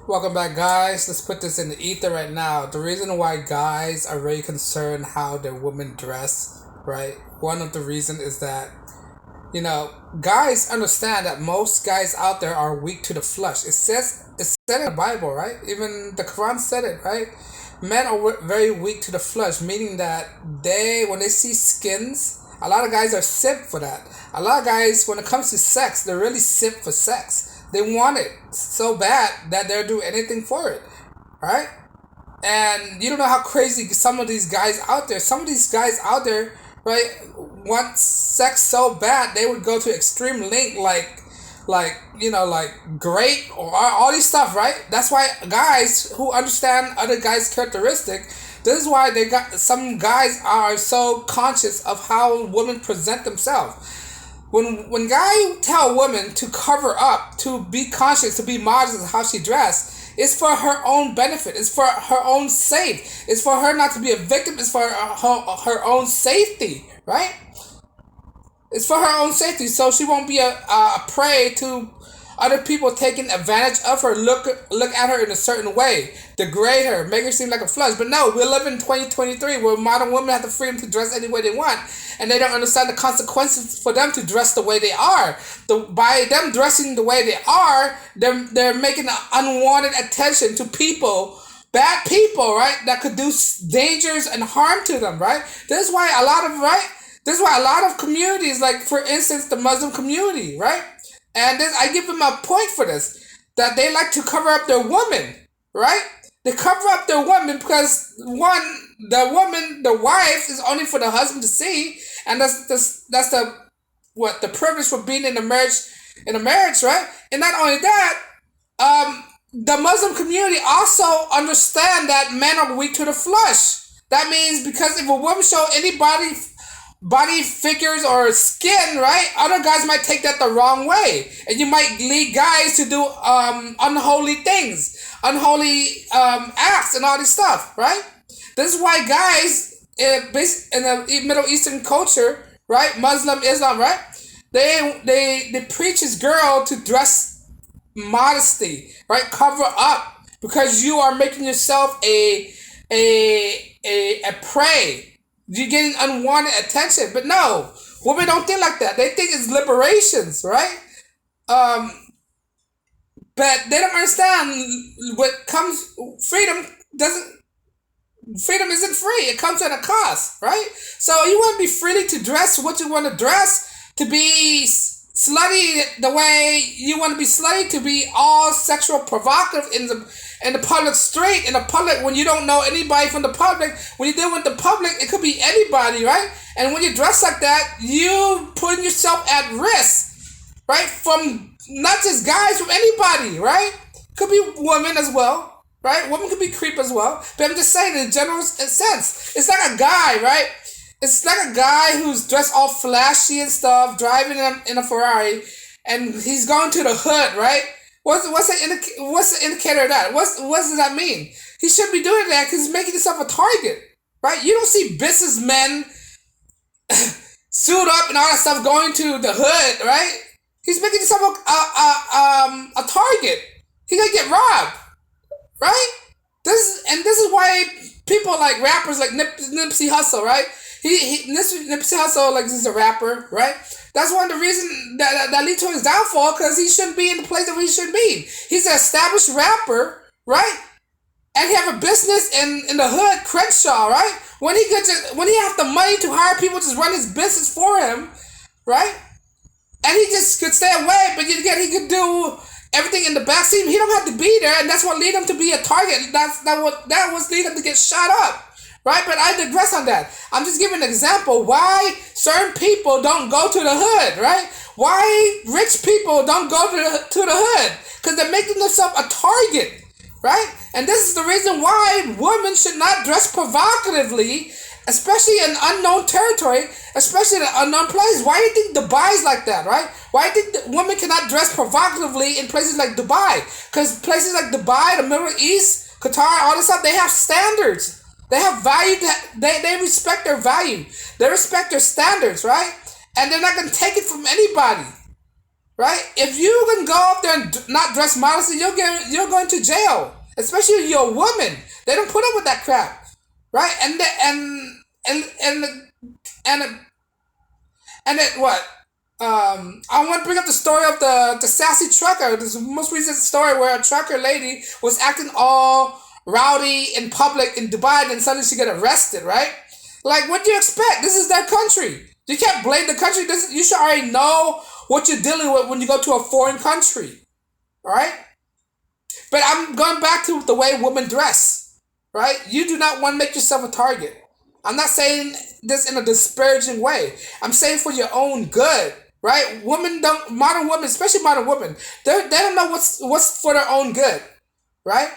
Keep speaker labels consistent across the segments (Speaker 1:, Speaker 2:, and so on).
Speaker 1: Welcome back, guys. Let's put this in the ether right now. The reason why guys are very concerned how their women dress, right? One of the reasons is that, guys understand that most guys out there are weak to the flesh. It's said in the Bible, right? Even the Quran said it, right? Men are very weak to the flesh, meaning that when they see skins, a lot of guys are simp for that. A lot of guys, when it comes to sex, they're really simp for sex. They want it so bad that they'll do anything for it, right? And you don't know how crazy some of these guys out there. Some of these guys out there, right, want sex so bad they would go to extreme length, like grape or all these stuff, right? That's why guys who understand other guys' characteristic. This is why some guys are so conscious of how women present themselves. When guy tell women to cover up, to be conscious, to be modest of how she dress, it's for her own benefit. It's for her own safe. It's for her not to be a victim. It's for her own safety, right? It's for her own safety, so she won't be a prey to other people taking advantage of her, look at her in a certain way, degrade her, make her seem like a flush. But no, we live in 2023 where modern women have the freedom to dress any way they want, and they don't understand the consequences for them to dress the way they are. By them dressing the way they are, they're making unwanted attention to people, bad people, right, that could do dangers and harm to them, right? This is why a lot of communities, like for instance the Muslim community, right? And then I give them a point for this, that they like to cover up their woman, right? They cover up their woman because the wife is only for the husband to see, and that's the privilege for being in a marriage, right? And not only that, the Muslim community also understand that men are weak to the flesh. That means because if a woman show any body figures or skin, right, other guys might take that the wrong way, and you might lead guys to do unholy things, unholy acts and all this stuff, right? This is why guys in the Middle Eastern culture, right, Muslim Islam, right, they preach his girl to dress modesty, right, cover up, because you are making yourself a prey. You're getting unwanted attention. But no, women don't think like that. They think it's liberations, right? But they don't understand freedom isn't free. It comes at a cost, right? So you want to be freely to dress what you want to dress, to be slutty the way you want to be slutty, to be all sexual provocative in the public street, in the public, when you don't know anybody from the public. When you deal with the public, it could be anybody, right? And when you dress like that, you putting yourself at risk, right? From not just guys, from anybody, right? Could be women as well, right? Women could be creep as well. But I'm just saying, in a general sense, it's like a guy, right? It's like a guy who's dressed all flashy and stuff, driving in a Ferrari, and he's going to the hood, right? What's the indicator of that? What does that mean? He should be doing that because he's making himself a target, right? You don't see businessmen suit up and all that stuff going to the hood, right? He's making himself a target. He gonna get robbed, right? This is why people like rappers like Nipsey Hussle, right? Nipsey Hussle, like, he's a rapper, right? That's one of the reasons that lead to his downfall, because he shouldn't be in the place that he should be. He's an established rapper, right? And he have a business in the hood, Crenshaw, right? When he have the money to hire people to run his business for him, right? And he just could stay away, but yet he could do everything in the backseat. He don't have to be there, and that's what lead him to be a target. That was lead him to get shot up. Right, but I digress on that. I'm just giving an example why certain people don't go to the hood, right? Why rich people don't go to the hood? Because they're making themselves a target, right? And this is the reason why women should not dress provocatively, especially in unknown territory, especially in an unknown place. Why do you think Dubai is like that, right? Why do you think women cannot dress provocatively in places like Dubai? Because places like Dubai, the Middle East, Qatar, all this stuff, they have standards. They have value. They respect their value. They respect their standards, right? And they're not going to take it from anybody, right? If you can go up there and not dress modestly, you're going to jail. Especially if you're a woman, they don't put up with that crap, right? And and and it what? I want to bring up the story of the sassy trucker. This is the most recent story where a trucker lady was acting all rowdy in public in Dubai, and then suddenly she got arrested, right? Like, what do you expect? This is their country. You can't blame the country. You should already know what you're dealing with when you go to a foreign country, all right? But I'm going back to the way women dress, right? You do not want to make yourself a target. I'm not saying this in a disparaging way. I'm saying for your own good, right? Modern women, especially modern women, they don't know what's for their own good, right?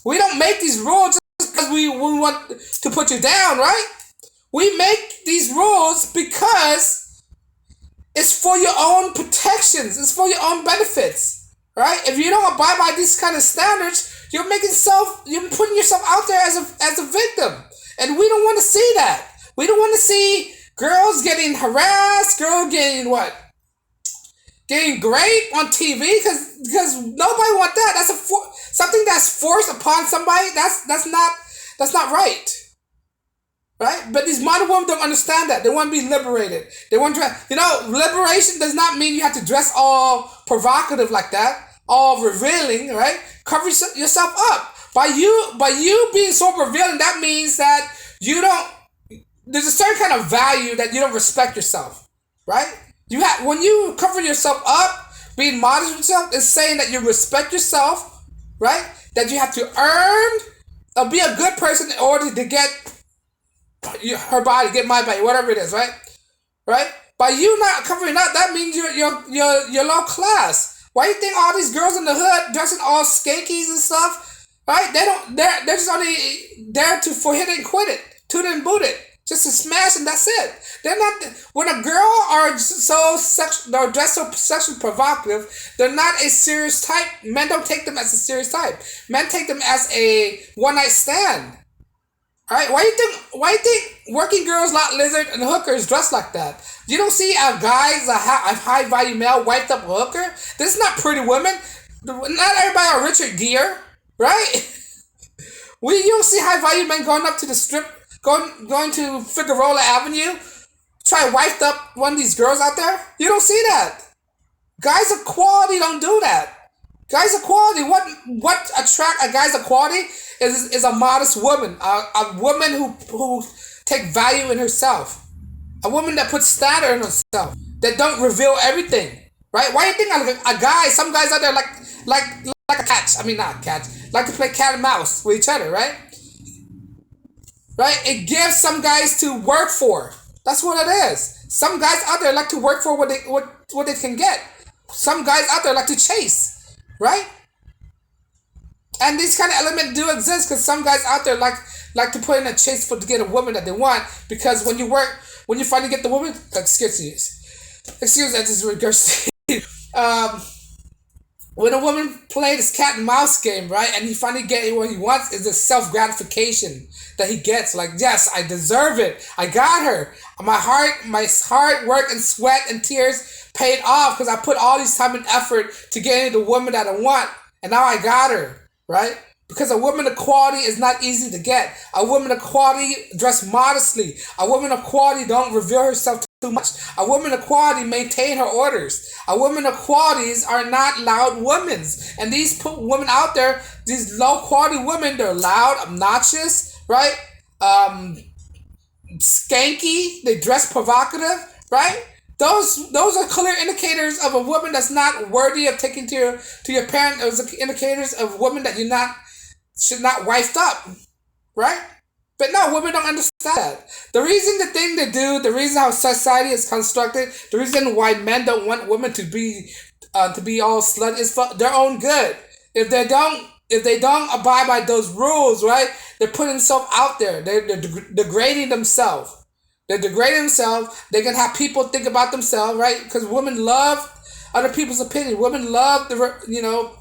Speaker 1: We don't make these rules just because we want to put you down, right? We make these rules because it's for your own protections. It's for your own benefits, right? If you don't abide by these kind of standards, you're putting yourself out there as a victim, and we don't want to see that. We don't want to see girls getting harassed, girls getting what? Getting raped on TV because nobody want that. That's something that's forced upon somebody. That's not right. Right? But these modern women don't understand that. They want to be liberated. They want to, liberation does not mean you have to dress all provocative like that, all revealing, right? Cover yourself up. By you being so revealing, that means that there's a certain kind of value that you don't respect yourself, right? When you cover yourself up, being modest with yourself is saying that you respect yourself, right? That you have to earn or be a good person in order to get her body, get my body, whatever it is, right? Right? By you not covering up, that means you're low class. Why do you think all these girls in the hood dressing all skankies and stuff, right? They're just only there for hit and quit it, toot it and boot it, just to smash and that's it. They're not. When a girl are they're dressed so sexually provocative, they're not a serious type. Men don't take them as a serious type. Men take them as a one night stand. All right, why do you think working girls, lot lizard, and hookers dress like that? You don't see a high value male wiped up hooker. This is not Pretty Women. Not everybody are Richard Gere, right? You don't see high value men going up to the strip, going to Figueroa Avenue, try to wipe up one of these girls out there. You don't see that. Guys of quality don't do that. Guys of quality, what attract a guy's of quality is a modest woman, a woman who take value in herself, a woman that puts standard in herself, that don't reveal everything, right? Why do you think a guy? Some guys out there like a catch. I mean, not catch. Like to play cat and mouse with each other, right? Right? It gives some guys to work for. That's what it is. Some guys out there like to work for what they can get. Some guys out there like to chase. Right? And these kind of elements do exist because some guys out there like to put in a chase to get a woman that they want, because when you finally get the woman, excuse me, I just regurgitated. When a woman plays this cat and mouse game, right, and he finally gets what he wants, is the self gratification that he gets. Like, yes, I deserve it. I got her. My hard work and sweat and tears paid off because I put all this time and effort to get into the woman that I want, and now I got her, right? Because a woman of quality is not easy to get. A woman of quality dress modestly. A woman of quality don't reveal herself too much. A woman of quality maintain her orders. A woman of qualities are not loud women. And these women out there, these low quality women, they're loud, obnoxious, right? Skanky. They dress provocative, right? Those are clear indicators of a woman that's not worthy of taking to your parent. Those are indicators of a woman that should not wifed up, right? But no, women don't understand that. The reason how society is constructed, the reason why men don't want women to be all slut is for their own good. If they don't abide by those rules, right, they're putting themselves out there. They're degrading themselves. They're degrading themselves. They can have people think about themselves, right? Because women love other people's opinion. Women love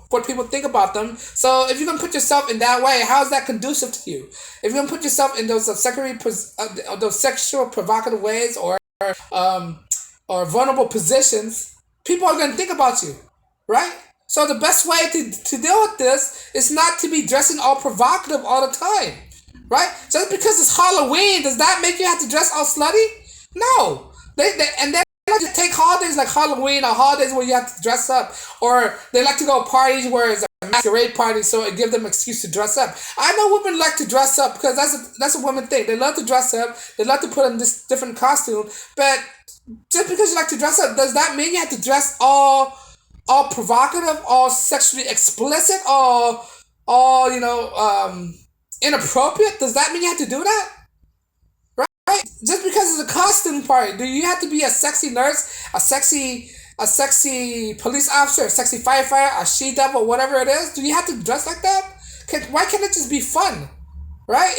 Speaker 1: what people think about them. So if you're gonna put yourself in that way, how is that conducive to you? If you're gonna put yourself in those sexual provocative ways or vulnerable positions, people are gonna think about you, right? So the best way to deal with this is not to be dressing all provocative all the time, right? Just because it's Halloween, does that make you have to dress all slutty? No. They like to take holidays like Halloween or holidays where you have to dress up, or they like to go parties where it's a masquerade party, so it gives them an excuse to dress up. I know women like to dress up because that's a woman thing. They love to dress up. They love to put on this different costume, but just because you like to dress up, does that mean you have to dress all provocative, all sexually explicit, all inappropriate? Does that mean you have to do that? Right? Just because it's a costume party, do you have to be a sexy nurse, a sexy police officer, a sexy firefighter, a she devil, whatever it is? Do you have to dress like that? Why can't it just be fun, right?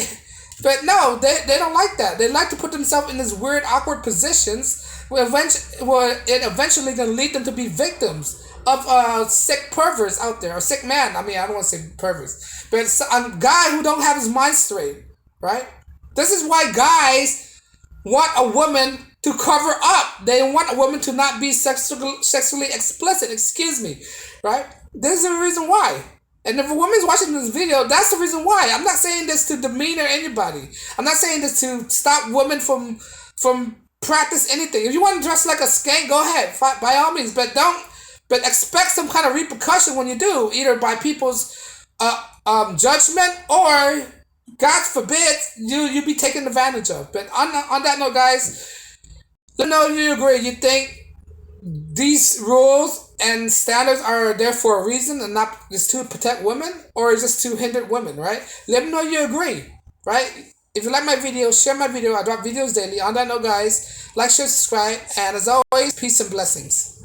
Speaker 1: But no, they don't like that. They like to put themselves in these weird, awkward positions where it eventually gonna lead them to be victims of sick perverts out there, or sick man. I mean, I don't want to say perverts, but it's a guy who don't have his mind straight, right? This is why guys want a woman to cover up. They want a woman to not be sexually explicit. Excuse me, right? This is the reason why. And if a woman's watching this video, that's the reason why. I'm not saying this to demean anybody. I'm not saying this to stop women from practice anything. If you want to dress like a skank, go ahead, by all means. But expect some kind of repercussion when you do, either by people's judgment, or God forbid you be taken advantage of. But on that note, guys, let me know if you agree. You think these rules and standards are there for a reason and not just to protect women, or just to hinder women, right? Let me know you agree, right? If you like my video, share my video. I drop videos daily. On that note, guys, like, share, subscribe, and as always, peace and blessings.